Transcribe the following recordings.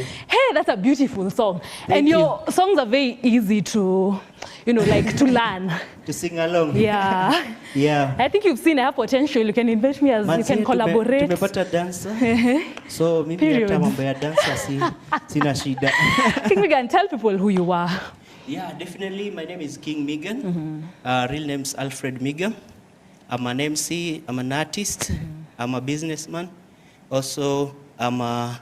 Hey, that's a beautiful song. Thank and your you. songs are very easy to, like to learn. To sing along. Yeah. Yeah. I think you've seen I have potential. You can invite me as you can collaborate. Tumepata dancer. So mimi hata mambo ya dancer sina shida. King Megan, tell people who you are. Yeah, definitely. My name is King Megan. Real name's Alfred Megan. I'm an MC, I'm an artist, I'm a businessman. Also, I'm a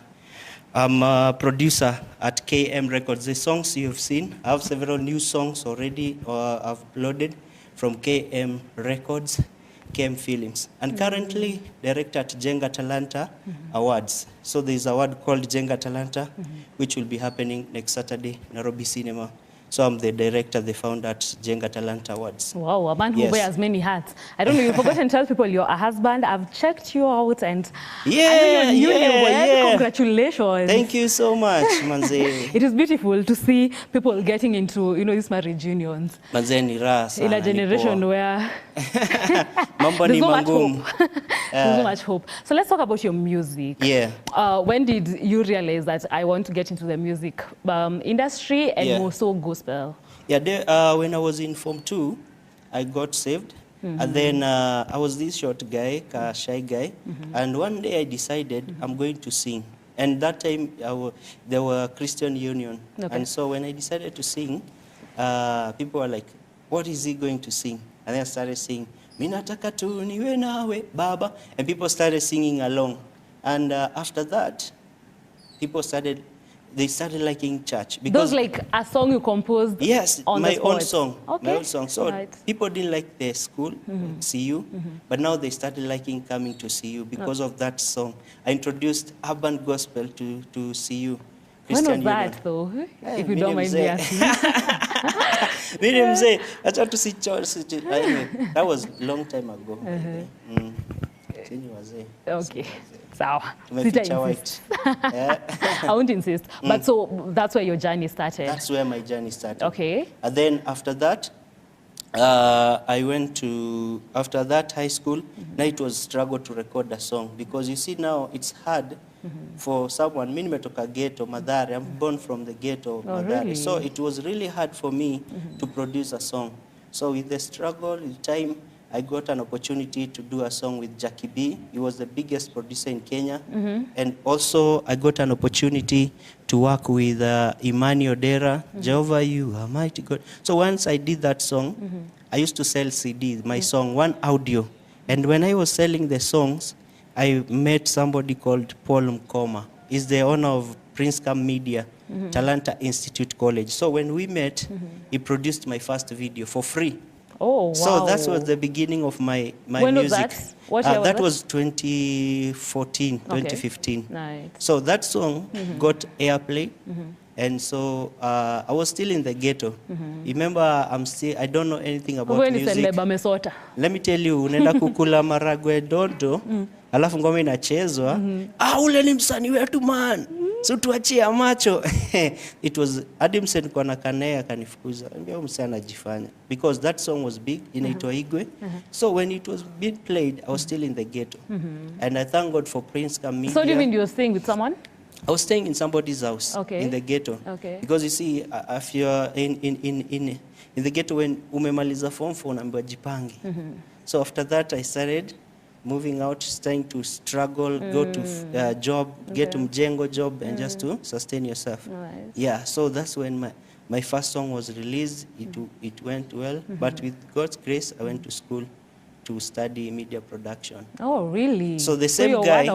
producer at KM Records. The songs you've seen, I have several new songs already I've uploaded from KM Records, KM Films. And currently, director at Jenga Talanta Awards. So there's an award called Jenga Talanta, which will be happening next Saturday, Nairobi Cinema. So I'm the director, the founder at Jenga Talanta Awards. Wow, a man who wears many hats. I don't know, you forgot to tell people you're a husband. I've checked you out and I know you're newlywed. Congratulations. Thank you so much, Manze. It is beautiful to see people getting into, these marriage unions. Manze ni raha sana. In a generation where mambo ni mangumu. There's so much hope. So let's talk about your music. Yeah. When did you realize that I want to get into the music industry and more so gospel? Yeah, when I was in Form 2, I got saved. And then I was this short guy, a shy guy. And one day I decided I'm going to sing. And that time there were Christian Union. Okay. And so when I decided to sing, people were like, what is he going to sing? And then I started singing, Minataka tu niwe nawe, Baba. And people started singing along. And after that, they started liking church. Because those like a song you composed? Yes, on my the spot. own song. Okay. My own song. So right. people didn't like the school, CU, but now they started liking coming to CU because of that song. I introduced urban gospel to CU. When was that though? If you don't mind me asking. Miriam say, I tried to see church. Anyway, that was a long time ago. Okay. So, white. I won't insist. But so that's where your journey started? That's where my journey started. Okay. And then after that, I went to, after that high school, now it was a struggle to record a song. Because you see now, it's hard for someone, mimi nimetoka ghetto, Mathare, I'm born from the ghetto, Mathare. Really? So it was really hard for me to produce a song. So with the struggle, with time, I got an opportunity to do a song with Jackie B. He was the biggest producer in Kenya. And also I got an opportunity to work with Imani Odera, Jehovah You Are Mighty God. So once I did that song, I used to sell CDs, my song, one audio. And when I was selling the songs, I met somebody called Paul Mkoma. He's the owner of Prince Cam Media, Talanta Institute College. So when we met, he produced my first video for free. Oh, wow. So that was the beginning of my when music. Was that? What year was that was 2014, 2015. Nice. So that song got airplay. And so I was still in the ghetto. Remember, I don't know anything about music. Let me tell you, unaenda kukula maragwe dodo, alafu ngoma inachezwa, ule ni msanii wetu man. So tuachia macho. It was Adamson kwa nakanea kanifukuza. Ambia msana jifanya. Because that song was big, inaitwa Igwe. So when it was being played, I was still in the ghetto. And I thank God for Prince Cam Media. So do you mean you were staying with someone? I was staying in somebody's house in the ghetto. Okay. Because you see, if you're in the ghetto, when umemaliza form 4 unaambiwa jipange. So after that, I started moving out, starting to struggle, go to job, get to mjengo job, and just to sustain yourself. Nice. Yeah, so that's when my first song was released. It went well, but with God's grace, I went to school to study media production. Oh, really? So the same guy,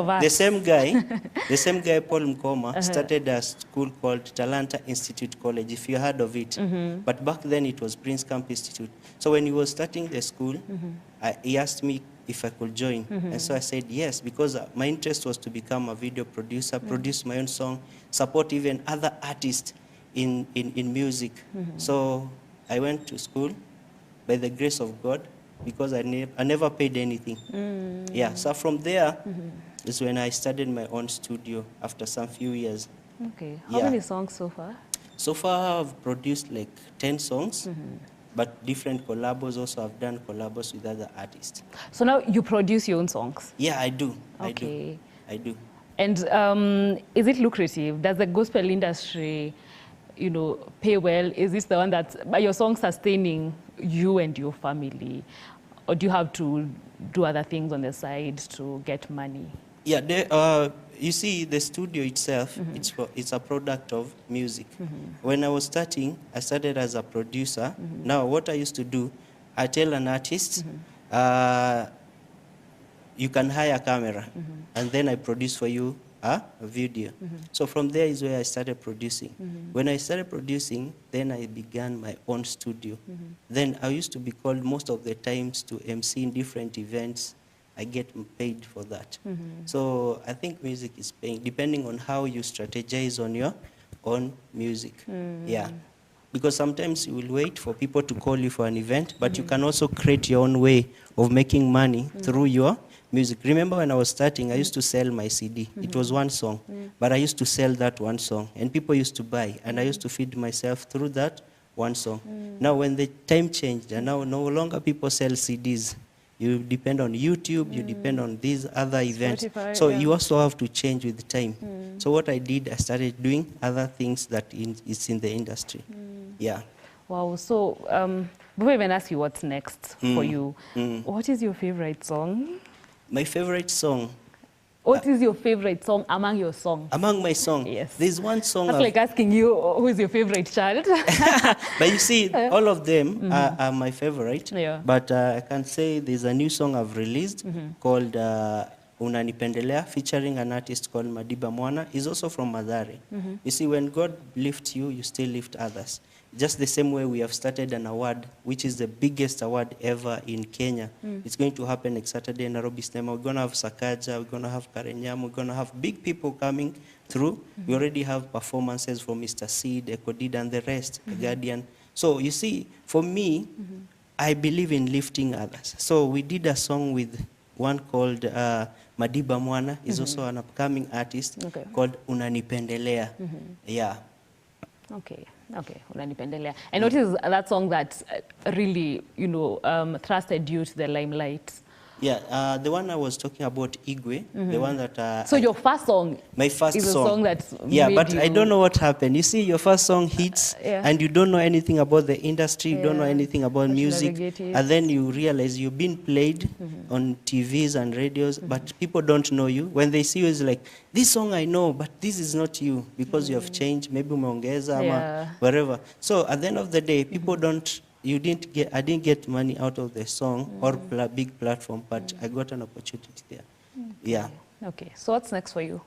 Paul Mkoma, started a school called Talanta Institute College, if you heard of it. But back then it was Prince Camp Institute. So when he was starting the school, he asked me if I could join. And so I said yes, because my interest was to become a video producer, produce my own song, support even other artists in music. So I went to school by the grace of God, because I never paid anything. Yeah, so from there is when I started my own studio after some few years. Okay, how many songs so far? So far I've produced like 10 songs, but different collabos. Also I've done collabos with other artists. So now you produce your own songs? Yeah, I do. Okay. I do. And is it lucrative? Does the gospel industry, you know, pay well? Is this the one that's your song sustaining you and your family? Or do you have to do other things on the side to get money? Yeah, you see, the studio itself, it's a product of music. When I was starting, I started as a producer. Now, what I used to do, I tell an artist, you can hire a camera, and then I produce for you a video. So from there is where I started producing. When I started producing, then I began my own studio. Then I used to be called most of the times to MC in different events. I get paid for that. So I think music is paying, depending on how you strategize on your own music. Yeah. Because sometimes you will wait for people to call you for an event, but you can also create your own way of making money through your music. Remember when I was starting, I used to sell my CD. It was one song, but I used to sell that one song, and people used to buy, and I used to feed myself through that one song. Now when the time changed, and now no longer people sell CDs, you depend on YouTube, you depend on these other events. Spotify, So yeah. you also have to change with time. So what I did, I started doing other things that is in the industry. Yeah. Wow. So before I even ask you what's next for you, what is your favorite song? My favorite song, What is your favorite song among your songs? among my songs, Yes. there's one song. That's like asking you who is your favorite child. But you see, all of them are my favorite. Yeah. But I can say there's a new song I've released called Unanipendelea, featuring an artist called Madiba Mwana. He's also from Mathare. You see, when God lifts you, you still lift others. Just the same way we have started an award, which is the biggest award ever in Kenya. It's going to happen next Saturday in Nairobi Cinema. We're going to have Sakaja, we're going to have Karenyam, we're going to have big people coming through. We already have performances from Mr. Seed, Ekodid, and the rest, The Guardian. So you see, for me, I believe in lifting others. So we did a song with one called Madiba Mwana. He's also an upcoming artist called Unanipendelea. Yeah. Okay, Unanipendelea. And what is that song that really, you know, thrusted you to the limelight? Yeah, the one I was talking about, Igwe, the one that... So your first song my first is song. a song that Yeah, but made I you... don't know what happened. You see, your first song hits, and you don't know anything about the industry, you don't know anything about music, and then you realize you've been played on TVs and radios, but people don't know you. When they see you, it's like, this song I know, but this is not you, because you have changed, maybe umeongeza, ama wherever. So at the end of the day, people don't... I didn't get money out of the song or big platform, but I got an opportunity there. Yeah. Okay, so what's next for you?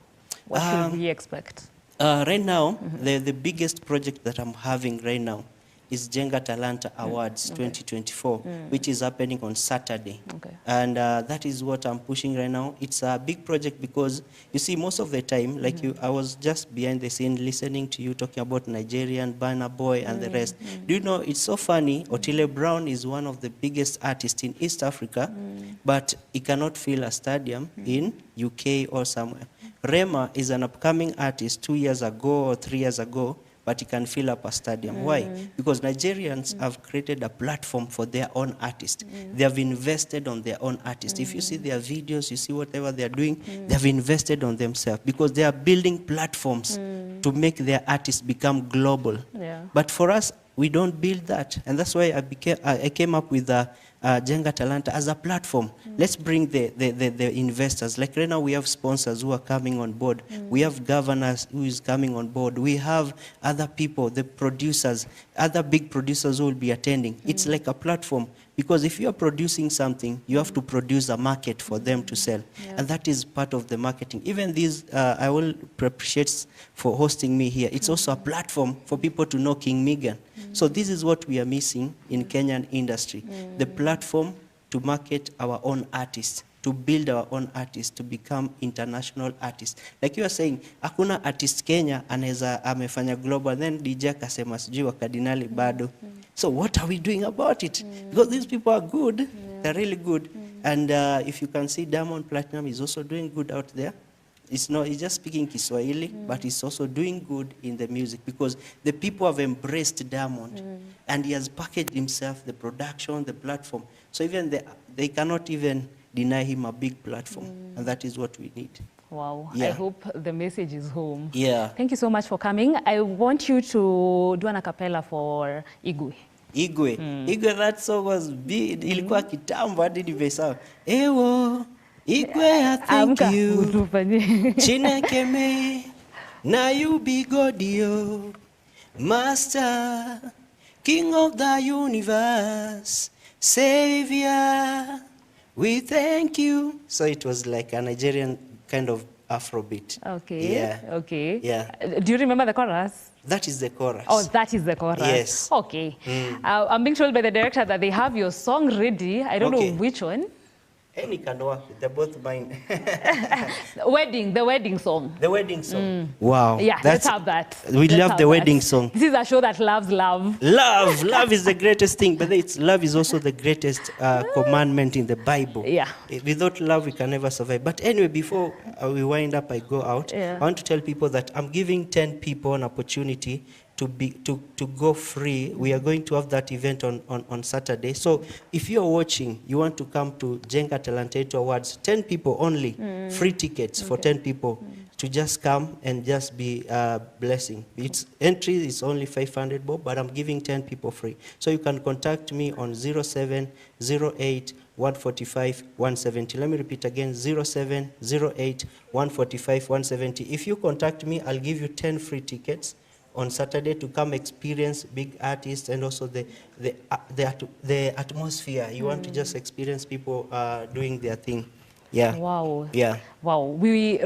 What should we expect? Right now, the biggest project that I'm having right now is Jenga Talanta Awards 2024, which is happening on Saturday. And that is what I'm pushing right now. It's a big project because, you see, most of the time, like I was just behind the scene listening to you talking about Nigerian, Burna Boy, and the rest. Do you know, it's so funny, Otile Brown is one of the biggest artists in East Africa, but he cannot fill a stadium in UK or somewhere. Rema is an upcoming artist 2 years ago or 3 years ago, but he can fill up a stadium. Why? Because Nigerians have created a platform for their own artists. They have invested on their own artists. If you see their videos, you see whatever they are doing, they have invested on themselves because they are building platforms to make their artists become global. But for us, we don't build that. And that's why I came up with Jenga Talanta as a platform. Let's bring the investors. Like right now we have sponsors who are coming on board. We have governors who is coming on board. We have other people, the producers, other big producers who will be attending. It's like a platform. Because if you are producing something, you have to produce a market for them to sell. And that is part of the marketing. Even these, I will appreciate for hosting me here. It's also a platform for people to know King Megan. So this is what we are missing in Kenyan industry. The platform to market our own artists, to build our own artists, to become international artists. Like you are saying, hakuna artist Kenya anaweza amefanya global, then DJ akasema sijui wa Kardinali bado. So what are we doing about it? Because these people are good, they're really good. And if you can see, Diamond Platinum is also doing good out there. He's just speaking Kiswahili, but he's also doing good in the music because the people have embraced Diamond and he has packaged himself, the production, the platform. So even they cannot even deny him a big platform, and that is what we need. Wow. I Yeah. hope the message is home. Yeah. Thank you so much for coming. I want you to do an a cappella for Igwe. Igwe. Igwe, that song was big. Ilikuwa kitambo hadi nimesahau. Ewo, Igwe, I thank Amka, you. utufanyie. Chineke me, na you be God, yo. Master, King of the universe, Savior, we thank you. So it was like a Nigerian kind of Afrobeat. Okay. Yeah. Okay. Yeah. Do you remember the chorus? That is the chorus. Oh, that is the chorus. Yes. Okay. I'm being told by the director that they have your song ready. I don't Okay. know which one. Any can work. They're both mine. The wedding song. The wedding song. Wow. Yeah, let's have that. We Let's love have the that. wedding song. This is a show that loves love. Love is the greatest thing, but love is also the greatest commandment in the Bible. Yeah. Without love, we can never survive. But anyway, before we wind up, I go out. Yeah. I want to tell people that I'm giving 10 people an opportunity to go free. We are going to have that event on Saturday. So if you're watching, you want to come to Jenga Talented Awards, 10 people only, free tickets for 10 people to just come and just be blessing. Its entry is only 500 bob, but I'm giving 10 people free. So you can contact me on 0708 145 170. Let me repeat again, 0708 145 170. If you contact me, I'll give you 10 free tickets on Saturday to come experience big artists and also the atmosphere. You want to just experience people doing their thing. Yeah. Wow. Yeah. Wow. We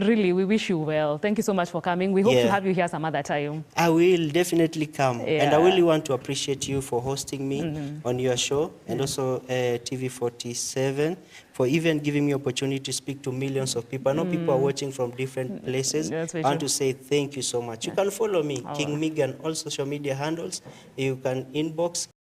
wish you well. Thank you so much for coming. We hope to Yeah. have you here some other time. I will definitely come. And I Yeah. really want to appreciate you for hosting me on your show and also TV47 for even giving me opportunity to speak to millions of people. I know people are watching from different places. That's I very want true. to say thank you so much. You can follow me, King Megan, all social media handles. You can inbox